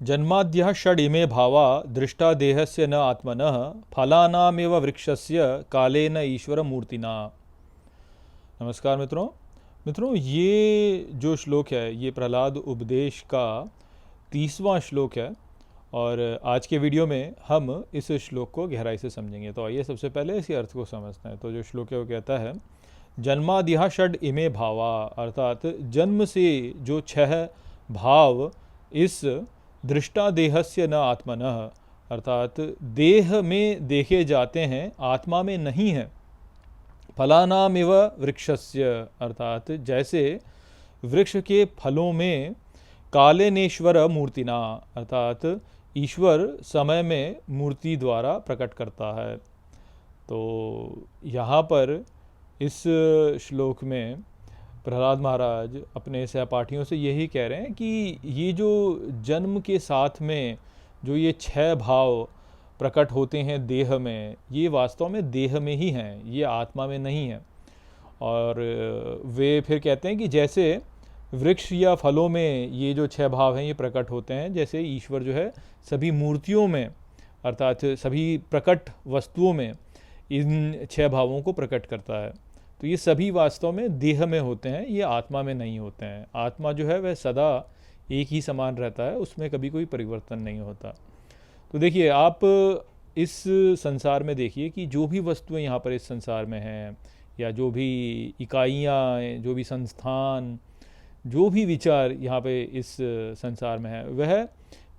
जन्माद्यः षड् इमे भावा दृष्टा देहस्य न आत्मनः फलानामेव वृक्षस्य कालेन ईश्वरमूर्तिना। नमस्कार मित्रों, ये जो श्लोक है ये प्रहलाद उपदेश का 30वां श्लोक है और आज के वीडियो में हम इस श्लोक को गहराई से समझेंगे। तो आइए सबसे पहले इसके अर्थ को समझते हैं। तो जो श्लोक है वो कहता है, जन्माद्यः षड् इमे भावा, अर्थात जन्म से जो 6 भाव इस दृष्टा देहस्य न आत्मनः, अर्थात देह में देखे जाते हैं, आत्मा में नहीं है। फलानामिव वृक्षस्य, अर्थात जैसे वृक्ष के फलों में कालेनेश्वर मूर्तिना, अर्थात ईश्वर समय में मूर्ति द्वारा प्रकट करता है। तो यहाँ पर इस श्लोक में प्रहलाद महाराज अपने सहपाठियों से यही कह रहे हैं कि ये जो जन्म के साथ में जो ये 6 भाव प्रकट होते हैं देह में, ये वास्तव में देह में ही हैं, ये आत्मा में नहीं है। और वे फिर कहते हैं कि जैसे वृक्ष या फलों में ये जो 6 भाव हैं ये प्रकट होते हैं, जैसे ईश्वर जो है सभी मूर्तियों में, अर्थात सभी प्रकट वस्तुओं में इन 6 भावों को प्रकट करता है। तो ये सभी वास्तव में देह में होते हैं, ये आत्मा में नहीं होते हैं। आत्मा जो है वह सदा एक ही समान रहता है, उसमें कभी कोई परिवर्तन नहीं होता। तो देखिए, आप इस संसार में देखिए कि जो भी वस्तुएं यहाँ पर इस संसार में हैं, या जो भी इकाइयाँ, जो भी संस्थान, जो भी विचार यहाँ पे इस संसार में है, वह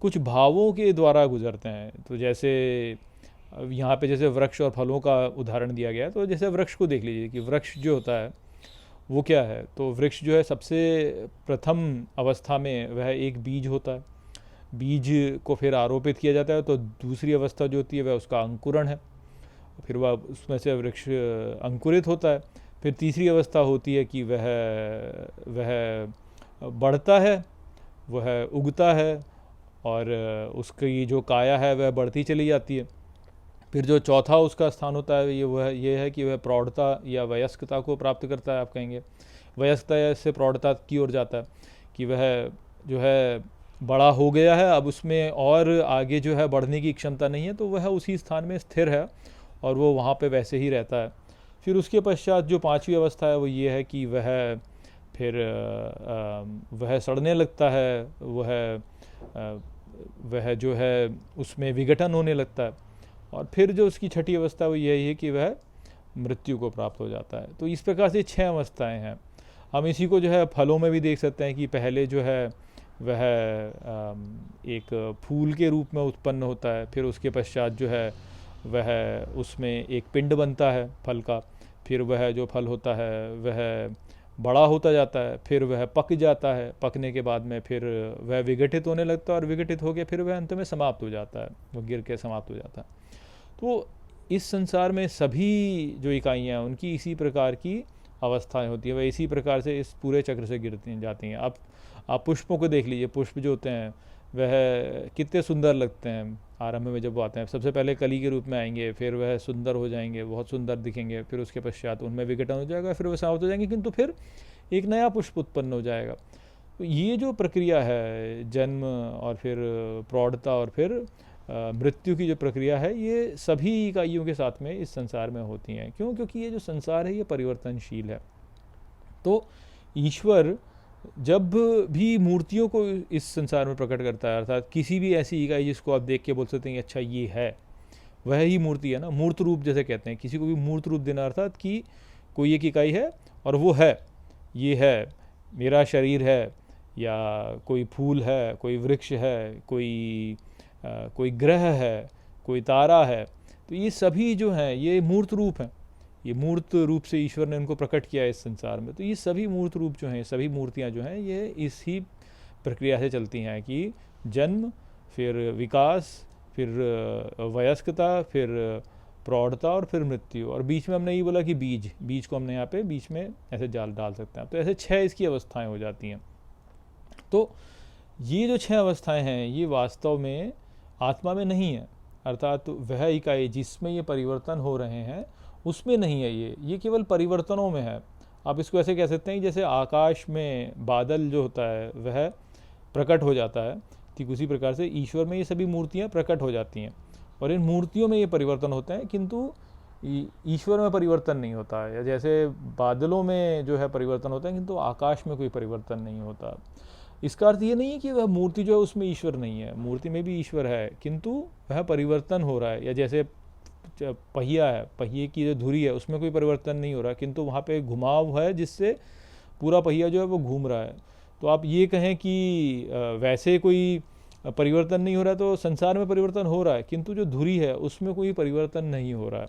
कुछ भावों के द्वारा गुजरते हैं। तो जैसे यहाँ पे जैसे वृक्ष और फलों का उदाहरण दिया गया है, तो जैसे वृक्ष को देख लीजिए कि वृक्ष जो होता है वो क्या है। तो वृक्ष जो है सबसे प्रथम अवस्था में वह एक बीज होता है, बीज को फिर आरोपित किया जाता है, तो दूसरी अवस्था जो होती है वह उसका अंकुरण है, फिर वह उसमें से वृक्ष अंकुरित होता है। फिर तीसरी अवस्था होती है कि वह बढ़ता है, वह उगता है और उसकी जो काया है वह बढ़ती चली जाती है। फिर जो चौथा उसका स्थान होता है ये है कि वह प्रौढ़ता या वयस्कता को प्राप्त करता है। आप कहेंगे वयस्कता से प्रौढ़ता की ओर जाता है कि वह जो है बड़ा हो गया है, अब उसमें और आगे जो है बढ़ने की क्षमता नहीं है, तो वह उसी स्थान में स्थिर है और वो वहाँ पे वैसे ही रहता है। फिर उसके पश्चात जो 5वीं अवस्था है वो ये है कि वह सड़ने लगता है, वह जो है उसमें विघटन होने लगता है। और फिर जो उसकी 6ठी अवस्था वो यही है कि वह मृत्यु को प्राप्त हो जाता है। तो इस प्रकार से 6 अवस्थाएं हैं। हम इसी को जो है फलों में भी देख सकते हैं कि पहले जो है वह एक फूल के रूप में उत्पन्न होता है, फिर उसके पश्चात जो है वह उसमें एक पिंड बनता है फल का, फिर वह जो फल होता है वह बड़ा होता जाता है, फिर वह पक जाता है, पकने के बाद में फिर वह विघटित होने लगता है और विघटित हो गया फिर वह अंत में समाप्त हो जाता है, वह गिर के समाप्त हो जाता है। तो इस संसार में सभी जो इकाइयाँ हैं उनकी इसी प्रकार की अवस्थाएं होती हैं, वह इसी प्रकार से इस पूरे चक्र से गिरती जाती हैं। आप पुष्पों को देख लीजिए, पुष्प जो होते हैं वह कितने सुंदर लगते हैं। आरंभ में जब वो आते हैं सबसे पहले कली के रूप में आएंगे, फिर वह सुंदर हो जाएंगे, बहुत सुंदर दिखेंगे, फिर उसके पश्चात उनमें विघटन हो जाएगा, फिर वह समाप्त हो जाएंगे, किंतु फिर एक नया पुष्प उत्पन्न हो जाएगा। तो ये जो प्रक्रिया है, जन्म और फिर प्रौढ़ता और फिर मृत्यु की जो प्रक्रिया है, ये सभी इकाइयों के साथ में इस संसार में होती हैं। क्यों? क्योंकि ये जो संसार है ये परिवर्तनशील है। तो ईश्वर जब भी मूर्तियों को इस संसार में प्रकट करता है, अर्थात किसी भी ऐसी इकाई जिसको आप देख के बोल सकते हैं कि अच्छा ये है, वह ही मूर्ति है ना। मूर्त रूप जैसे कहते हैं, किसी को भी मूर्त रूप देना, अर्थात कि कोई एक इकाई है और वो है, ये है, मेरा शरीर है, या कोई फूल है, कोई वृक्ष है, कोई ग्रह है, कोई तारा है। तो ये सभी जो हैं ये मूर्त रूप हैं, ये मूर्त रूप से ईश्वर ने उनको प्रकट किया है इस संसार में। तो ये सभी मूर्त रूप जो हैं, सभी मूर्तियाँ जो हैं, ये इसी प्रक्रिया से चलती हैं कि जन्म, फिर विकास, फिर वयस्कता, फिर प्रौढ़ता और फिर मृत्यु। और बीच में हमने ये बोला कि बीज को हमने यहाँ पे बीच में ऐसे जाल डाल सकते हैं। तो ऐसे 6 इसकी अवस्थाएं हो जाती हैं। तो ये जो 6 अवस्थाएं हैं ये वास्तव में आत्मा में नहीं है, अर्थात वह इकाई जिसमें ये परिवर्तन हो रहे हैं उसमें नहीं है। ये केवल परिवर्तनों में है। आप इसको ऐसे कह सकते हैं कि जैसे आकाश में बादल जो होता है वह प्रकट हो जाता है, ठीक उसी प्रकार से ईश्वर में ये सभी मूर्तियाँ प्रकट हो जाती हैं और इन मूर्तियों में ये परिवर्तन होते हैं, किंतु ईश्वर में परिवर्तन नहीं होता है। या जैसे बादलों में जो है परिवर्तन होता है, किंतु आकाश में कोई परिवर्तन नहीं होता। इसका अर्थ ये नहीं है कि वह मूर्ति जो है उसमें ईश्वर नहीं है, मूर्ति में भी ईश्वर है, किंतु वह परिवर्तन हो रहा है। या जैसे पहिया है, पहिए की जो धुरी है उसमें कोई परिवर्तन नहीं हो रहा, किंतु वहाँ पे घुमाव है जिससे पूरा पहिया जो है वो घूम रहा है। तो आप ये कहें कि वैसे कोई परिवर्तन नहीं हो रहा है, तो संसार में परिवर्तन हो रहा है, किंतु जो धुरी है उसमें कोई परिवर्तन नहीं हो रहा है।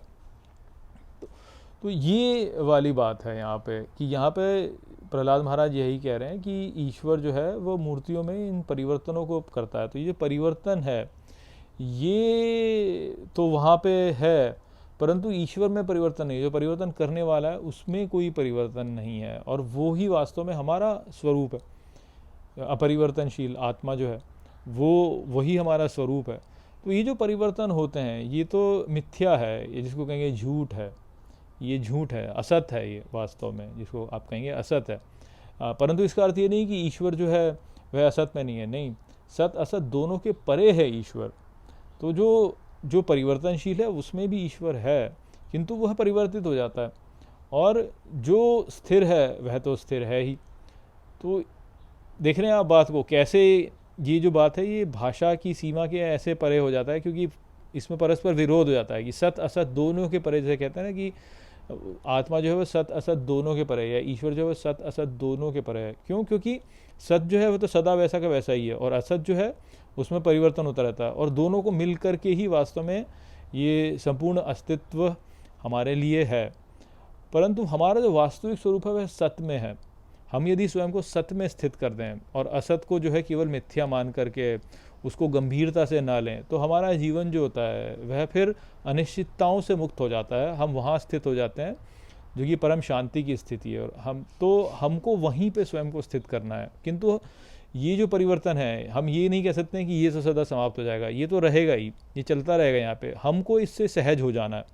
तो ये वाली बात है यहाँ पे, कि यहाँ पे प्रहलाद महाराज यही कह रहे हैं कि ईश्वर जो है वो मूर्तियों में इन परिवर्तनों को करता है। तो ये परिवर्तन है, ये तो वहाँ पे है, परंतु ईश्वर में परिवर्तन नहीं, जो परिवर्तन करने वाला है उसमें कोई परिवर्तन नहीं है, और वो ही वास्तव में हमारा स्वरूप है। अपरिवर्तनशील आत्मा जो है वो वही हमारा स्वरूप है। तो ये जो परिवर्तन होते हैं ये तो मिथ्या है, ये जिसको कहेंगे झूठ है, ये झूठ है, असत है, ये वास्तव में जिसको आप कहेंगे असत है। परंतु इसका अर्थ ये नहीं कि ईश्वर जो है वह असत में नहीं है, नहीं, सत असत दोनों के परे है ईश्वर। तो जो परिवर्तनशील है उसमें भी ईश्वर है, किंतु वह परिवर्तित हो जाता है, और जो स्थिर है वह तो स्थिर है ही। तो देख रहे हैं आप बात को कैसे, ये जो बात है ये भाषा की सीमा के ऐसे परे हो जाता है, क्योंकि इसमें परस्पर विरोध हो जाता है कि सत असत दोनों के परे, जैसे कहते हैं ना कि आत्मा जो है वह सत असत दोनों के परे है, ईश्वर जो है वह सत असत दोनों के परे है। क्यों? क्योंकि सत जो है वह तो सदा वैसा का वैसा ही है, और असत जो है उसमें परिवर्तन होता रहता है, और दोनों को मिल करके ही वास्तव में ये संपूर्ण अस्तित्व हमारे लिए है। परंतु हमारा जो वास्तविक स्वरूप है वह सत में है। हम यदि स्वयं को सत में स्थित कर दें और असत को जो है केवल मिथ्या मान करके उसको गंभीरता से ना लें, तो हमारा जीवन जो होता है वह फिर अनिश्चितताओं से मुक्त हो जाता है। हम वहाँ स्थित हो जाते हैं जो कि परम शांति की स्थिति है, और हमको वहीं पे स्वयं को स्थित करना है। किंतु ये जो परिवर्तन है, हम ये नहीं कह सकते हैं कि ये तो सदा समाप्त हो जाएगा, ये तो रहेगा ही, ये चलता रहेगा। यहाँ पे हमको इससे सहज हो जाना है।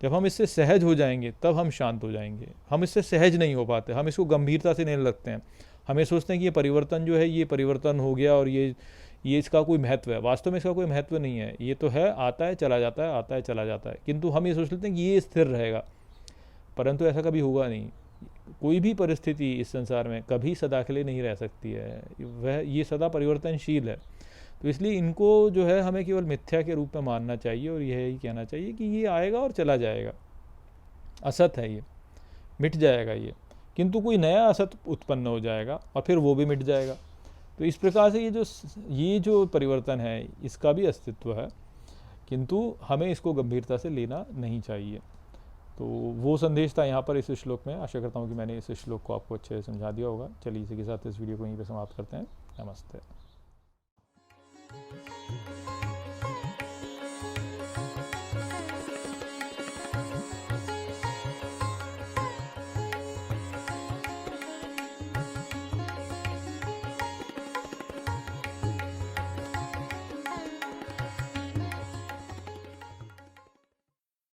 जब हम इससे सहज हो जाएंगे तब हम शांत हो जाएंगे। हम इससे सहज नहीं हो पाते, हम इसको गंभीरता से नहीं लगते हैं। हम ये सोचते हैं कि ये परिवर्तन जो है ये परिवर्तन हो गया और ये इसका कोई महत्व है। वास्तव में इसका कोई महत्व नहीं है, ये तो है, आता है चला जाता है, आता है चला जाता है। किंतु हम ये सोच लेते हैं कि ये स्थिर रहेगा, परंतु ऐसा कभी होगा नहीं। कोई भी परिस्थिति इस संसार में कभी सदा के लिए नहीं रह सकती है, वह ये सदा परिवर्तनशील है। तो इसलिए इनको जो है हमें केवल मिथ्या के रूप में मानना चाहिए, और यही कहना चाहिए कि ये आएगा और चला जाएगा, असत है, ये मिट जाएगा ये, किंतु कोई नया असत उत्पन्न हो जाएगा और फिर वो भी मिट जाएगा। तो इस प्रकार से ये जो परिवर्तन है इसका भी अस्तित्व है, किंतु हमें इसको गंभीरता से लेना नहीं चाहिए। तो वो संदेश था यहाँ पर इस श्लोक में। आशा करता हूँ कि मैंने इस श्लोक को आपको अच्छे से समझा दिया होगा। चलिए इसी के साथ इस वीडियो को यहीं पे समाप्त करते हैं। नमस्ते।